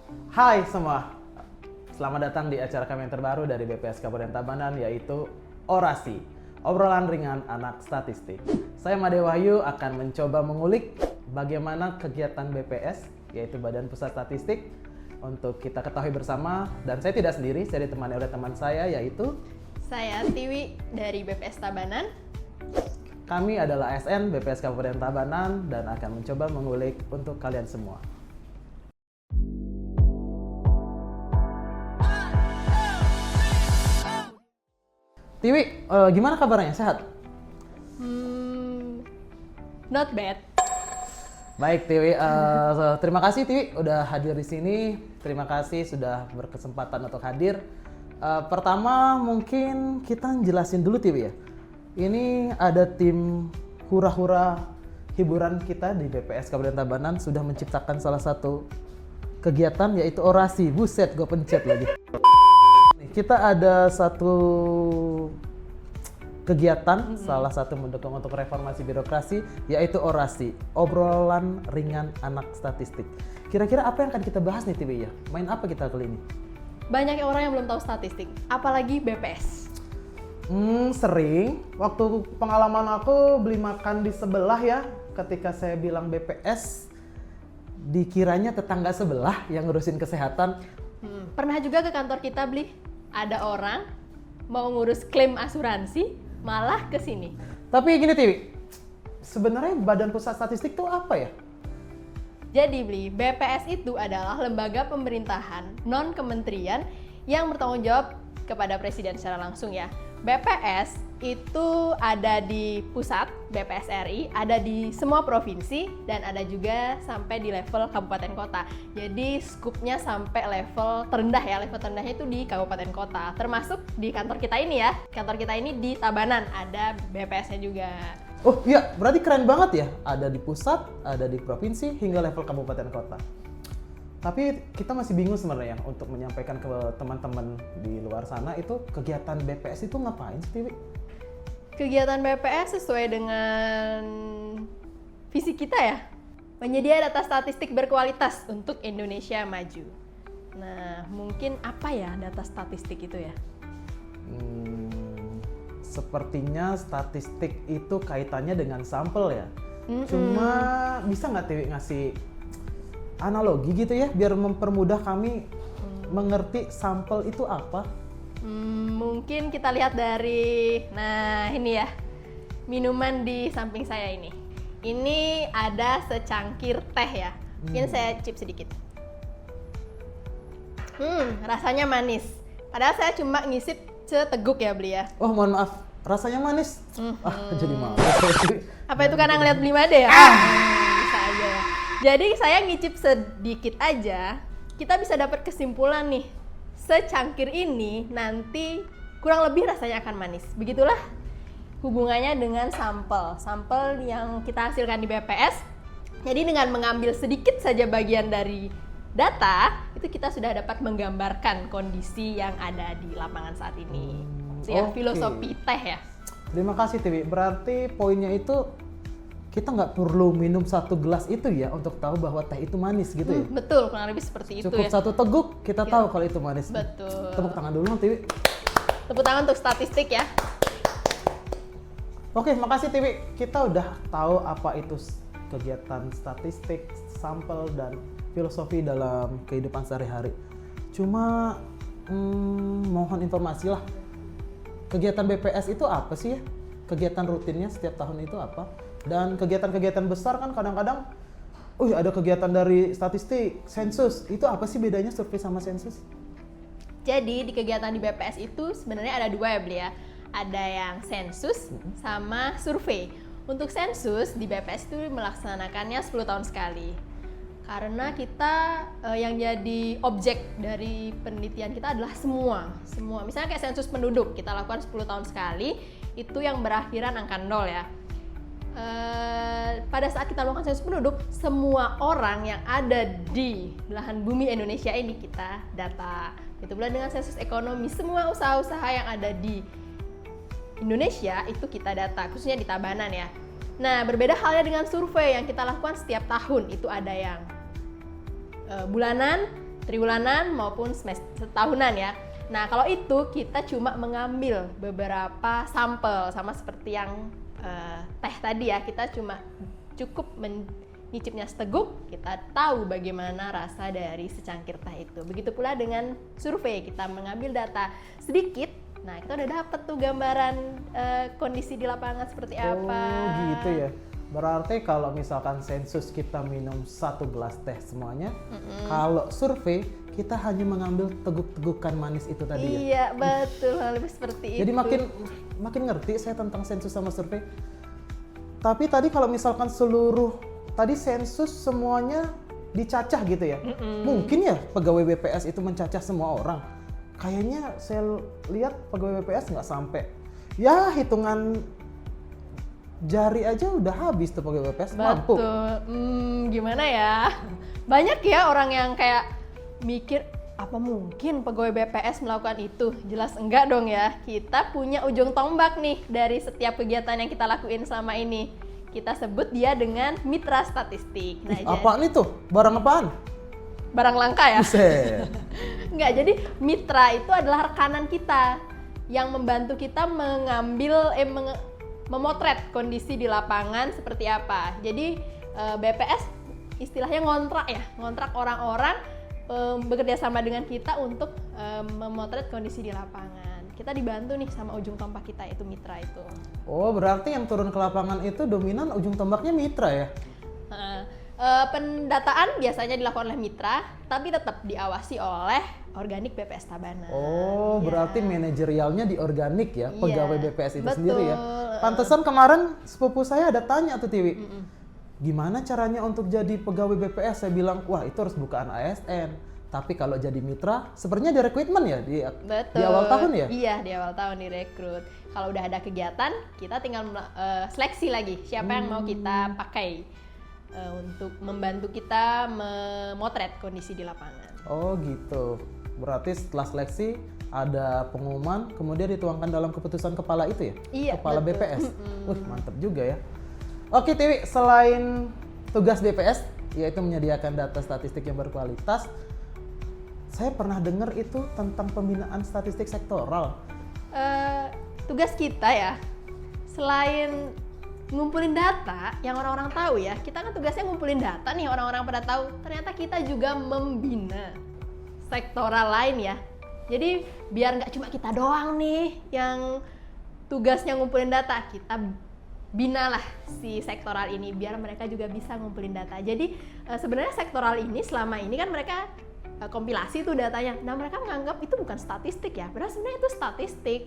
Hai semua, selamat datang di acara kami yang terbaru dari BPS Kabupaten Tabanan, yaitu Orasi, obrolan ringan anak statistik. Saya Made Wahyu akan mencoba mengulik bagaimana kegiatan BPS, yaitu Badan Pusat Statistik, untuk kita ketahui bersama. Dan saya tidak sendiri, saya ditemani oleh teman saya, yaitu Saya Tiwi dari BPS Tabanan. kami adalah ASN BPS Kabupaten Tabanan dan akan mencoba mengulik untuk kalian semua. Tiwi, gimana kabarnya? Sehat? Not bad. Baik Tiwi, terima kasih Tiwi udah hadir di sini. Terima kasih sudah berkesempatan untuk hadir. Pertama mungkin kita jelasin dulu Tiwi ya. Ini ada tim hura-hura hiburan kita di BPS Kabupaten Tabanan sudah menciptakan salah satu kegiatan yaitu orasi. Buset, gue pencet lagi. Kita ada satu kegiatan, salah satu mendukung untuk reformasi birokrasi, yaitu orasi, obrolan ringan anak statistik. Kira-kira apa yang akan kita bahas nih Tiwi ya? Main apa kita kali ini? Banyak orang yang belum tahu statistik, apalagi BPS. Sering. Waktu pengalaman aku beli makan di sebelah ya, ketika saya bilang BPS, dikiranya tetangga sebelah yang ngurusin kesehatan. Pernah juga ke kantor kita beli, ada orang mau ngurus klaim asuransi, malah ke sini. Tapi gini Tiwi, sebenarnya Badan Pusat Statistik itu apa ya? Jadi beli, BPS itu adalah lembaga pemerintahan non-kementerian yang bertanggung jawab kepada presiden secara langsung ya. BPS itu ada di pusat, BPS RI, ada di semua provinsi, dan ada juga sampai di level kabupaten kota. Jadi skupnya sampai level terendah ya, level terendahnya itu di kabupaten kota. Termasuk di kantor kita ini ya, kantor kita ini di Tabanan, ada BPS-nya juga. Oh iya, berarti keren banget ya. Ada di pusat, ada di provinsi, hingga level kabupaten kota. Tapi kita masih bingung sebenarnya untuk menyampaikan ke teman-teman di luar sana itu kegiatan BPS itu ngapain sih, Tiwi? Kegiatan BPS sesuai dengan visi kita ya, menyedia data statistik berkualitas untuk Indonesia maju. Nah, mungkin apa ya data statistik itu ya? Sepertinya statistik itu kaitannya dengan sampel ya. Cuma bisa nggak Tiwi ngasih analogi gitu ya, biar mempermudah kami mengerti sampel itu apa? Mungkin kita lihat dari, nah ini ya, minuman di samping saya ini. Ini ada secangkir teh ya, mungkin saya cip sedikit. Rasanya manis. Padahal saya cuma ngisip seteguk ya beli ya. Oh mohon maaf, rasanya manis. Jadi malu. Apa itu karena ngeliat beli Made ya? Bisa aja ya. Jadi saya ngicip sedikit aja, kita bisa dapat kesimpulan nih, secangkir ini nanti kurang lebih rasanya akan manis. Begitulah hubungannya dengan sampel yang kita hasilkan di BPS. Jadi dengan mengambil sedikit saja bagian dari data, itu kita sudah dapat menggambarkan kondisi yang ada di lapangan saat ini. Ya, Oke. filosofi teh ya. Terima kasih Tiwi, berarti poinnya itu kita nggak perlu minum satu gelas itu ya untuk tahu bahwa teh itu manis gitu ya. Betul, kurang lebih seperti itu Cukup ya. satu teguk kita tahu kalau itu manis. Betul. Tepuk tangan dulu Tiwi. Tepuk tangan untuk statistik ya. Oke, makasih Tiwi. Kita udah tahu apa itu kegiatan statistik, sampel, dan filosofi dalam kehidupan sehari-hari. Cuma mohon informasi lah. Kegiatan BPS itu apa sih ya? Kegiatan rutinnya setiap tahun itu apa? Dan kegiatan-kegiatan besar kan kadang-kadang, ada kegiatan dari statistik, sensus. Itu apa sih bedanya survei sama sensus? Jadi di kegiatan di BPS itu sebenarnya ada dua ya Beli ya. Ada yang sensus sama survei. Untuk sensus di BPS itu melaksanakannya 10 tahun sekali. Karena kita yang jadi objek dari penelitian kita adalah semua. Misalnya kayak sensus penduduk, kita lakukan 10 tahun sekali, itu yang berakhiran angka 0 ya. Pada saat kita melakukan sensus penduduk, semua orang yang ada di belahan bumi Indonesia ini kita data. Itu pula dengan sensus ekonomi, semua usaha-usaha yang ada di Indonesia itu kita data, khususnya di Tabanan ya. Nah, berbeda halnya dengan survei yang kita lakukan setiap tahun. Itu ada yang bulanan, triwulanan maupun semester tahunan ya. Nah, kalau itu kita cuma mengambil beberapa sampel sama seperti yang teh tadi ya. Kita cuma cukup menyicipnya seteguk, kita tahu bagaimana rasa dari secangkir teh itu. Begitu pula dengan survei, kita mengambil data sedikit. Nah, kita udah dapet tuh gambaran kondisi di lapangan seperti apa. Oh gitu ya. Berarti kalau misalkan sensus kita minum 1 gelas teh semuanya, kalau survei kita hanya mengambil teguk-tegukan manis itu tadi ya. Iya betul, lebih seperti Jadi itu. makin ngerti saya tentang sensus sama survei. Tapi tadi kalau misalkan tadi sensus semuanya dicacah gitu ya. Mungkin ya pegawai BPS itu mencacah semua orang. Kayaknya saya lihat pegawai BPS nggak sampai. Ya hitungan jari aja udah habis tuh pegawai BPS. Mampu. Betul. Gimana ya? Banyak ya orang yang kayak mikir, apa mungkin pegawai BPS melakukan itu? Jelas enggak dong ya. Kita punya ujung tombak nih dari setiap kegiatan yang kita lakuin selama ini. Kita sebut dia dengan mitra statistik. Nah, Apaan itu? Barang apaan? barang langka ya? Buset. Enggak, jadi mitra itu adalah rekanan kita yang membantu kita mengambil, memotret kondisi di lapangan seperti apa. Jadi BPS istilahnya ngontrak orang-orang bekerja sama dengan kita untuk memotret kondisi di lapangan. Kita dibantu nih sama ujung tombak kita, itu mitra itu. Oh, berarti yang turun ke lapangan itu dominan ujung tombaknya mitra ya? Pendataan biasanya dilakukan oleh mitra, tapi tetap diawasi oleh organik BPS Tabanan. Oh, berarti manajerialnya di organik ya, pegawai BPS itu betul. sendiri ya. Pantesan kemarin sepupu saya ada tanya tuh Tiwi, gimana caranya untuk jadi pegawai BPS? Saya bilang, wah itu harus bukaan ASN. Tapi kalau jadi mitra, sepertinya ada rekrutmen ya di awal tahun ya? Iya, di awal tahun direkrut. Kalau udah ada kegiatan, kita tinggal seleksi lagi siapa yang mau kita pakai untuk membantu kita memotret kondisi di lapangan. Oh gitu. Berarti setelah seleksi ada pengumuman, kemudian dituangkan dalam keputusan kepala itu ya? Iya, Kepala betul. BPS. Wih, mantap juga ya. Oke Tiwi, selain tugas BPS, yaitu menyediakan data statistik yang berkualitas, saya pernah dengar itu tentang pembinaan statistik sektoral. Tugas kita ya, selain ngumpulin data yang orang-orang tahu ya, kita kan tugasnya ngumpulin data nih, orang-orang pada tahu. Ternyata kita juga membina sektoral lain ya. Jadi biar nggak cuma kita doang nih yang tugasnya ngumpulin data, kita binalah si sektoral ini biar mereka juga bisa ngumpulin data. Jadi sebenarnya sektoral ini selama ini kan mereka kompilasi tuh datanya. Nah, mereka menganggap itu bukan statistik ya. Padahal sebenarnya itu statistik.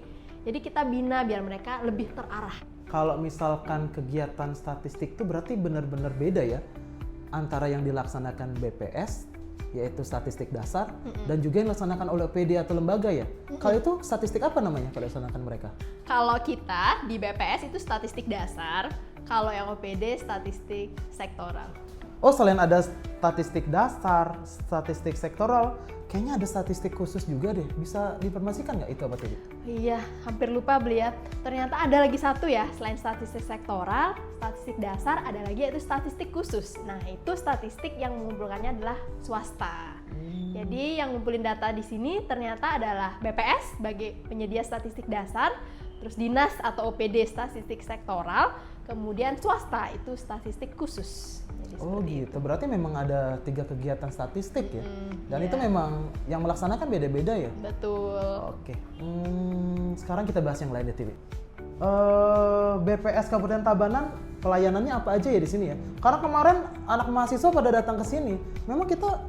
Jadi kita bina biar mereka lebih terarah. Kalau misalkan kegiatan statistik itu berarti benar-benar beda ya antara yang dilaksanakan BPS, yaitu statistik dasar, dan juga yang dilaksanakan oleh OPD atau lembaga ya. Kalau itu statistik apa namanya kalau dilaksanakan mereka? Kalau kita di BPS itu statistik dasar, kalau yang OPD statistik sektoral. Oh, selain ada statistik dasar, statistik sektoral, kayaknya ada statistik khusus juga deh. Bisa diinformasikan nggak itu apa tadi? Iya, hampir lupa beli ya. Ternyata ada lagi satu ya, selain statistik sektoral, statistik dasar, ada lagi yaitu statistik khusus. Nah, itu statistik yang mengumpulkannya adalah swasta. Jadi yang ngumpulin data di sini ternyata adalah BPS sebagai penyedia statistik dasar, terus dinas atau OPD statistik sektoral, kemudian swasta itu statistik khusus. Jadi Oh seperti gitu, berarti memang ada 3 kegiatan statistik ya? Dan iya. itu memang yang melaksanakan beda-beda ya? Betul. Oke, sekarang kita bahas yang lain deh Tiwi. BPS Kabupaten Tabanan pelayanannya apa aja ya di sini ya? Karena kemarin anak mahasiswa pada datang ke sini, memang kita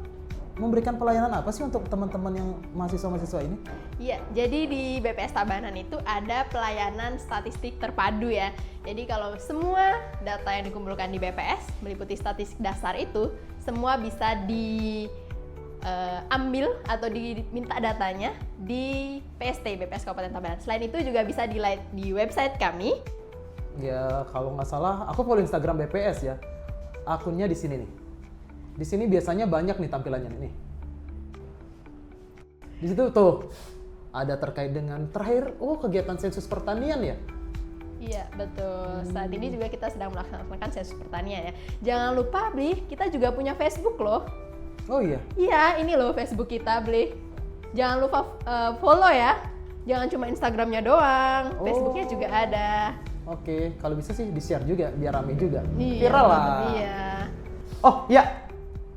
memberikan pelayanan apa sih untuk teman-teman yang mahasiswa-mahasiswa ini? Iya, jadi di BPS Tabanan itu ada pelayanan statistik terpadu ya. Jadi kalau semua data yang dikumpulkan di BPS meliputi statistik dasar itu, semua bisa diambil atau diminta datanya di PST BPS Kabupaten Tabanan. Selain itu juga bisa dilihat di website kami. Ya kalau nggak salah, aku follow Instagram BPS ya. Akunnya di sini nih. Di sini biasanya banyak nih tampilannya nih. Di situ tuh ada terkait dengan terakhir, kegiatan sensus pertanian ya. Iya, betul. Saat ini juga kita sedang melaksanakan sensus pertanian ya. Jangan lupa, Bli, kita juga punya Facebook loh. Oh iya. Iya, ini loh Facebook kita, Ble. Jangan lupa follow ya. Jangan cuma Instagramnya doang, Oh. Facebooknya juga ada. Oke, kalau bisa sih di-share juga biar rame juga. Iya, Viral lah. Iya. Oh ya,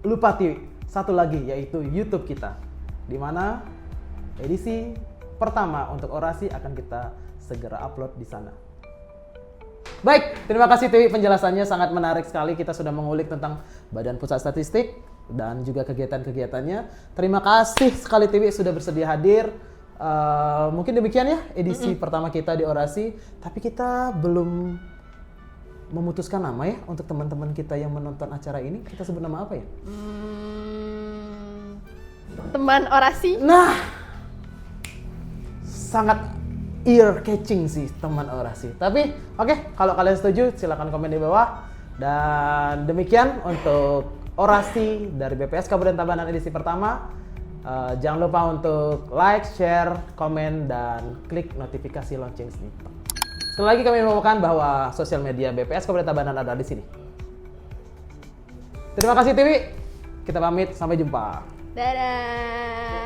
lupa Tiwi. Satu lagi yaitu YouTube kita. Di mana edisi pertama untuk orasi akan kita segera upload di sana. Baik, terima kasih Tiwi, penjelasannya sangat menarik sekali. Kita sudah mengulik tentang Badan Pusat Statistik dan juga kegiatan-kegiatannya. Terima kasih sekali Tiwi sudah bersedia hadir. Mungkin demikian ya edisi pertama kita di orasi. Tapi kita belum memutuskan nama ya untuk teman-teman kita yang menonton acara ini. Kita sebut nama apa ya? Teman orasi. Nah, sangat ear catching sih teman orasi. Tapi oke, kalau kalian setuju silakan komen di bawah. Dan demikian untuk orasi dari BPS Kabupaten Tabanan edisi pertama. Jangan lupa untuk like, share, komen, dan klik notifikasi lonceng snippet. Sekali lagi kami mengucapkan bahwa sosial media BPS Kabupaten Tabanan ada di sini. Terima kasih Tiwi. Kita pamit, sampai jumpa. Dadah.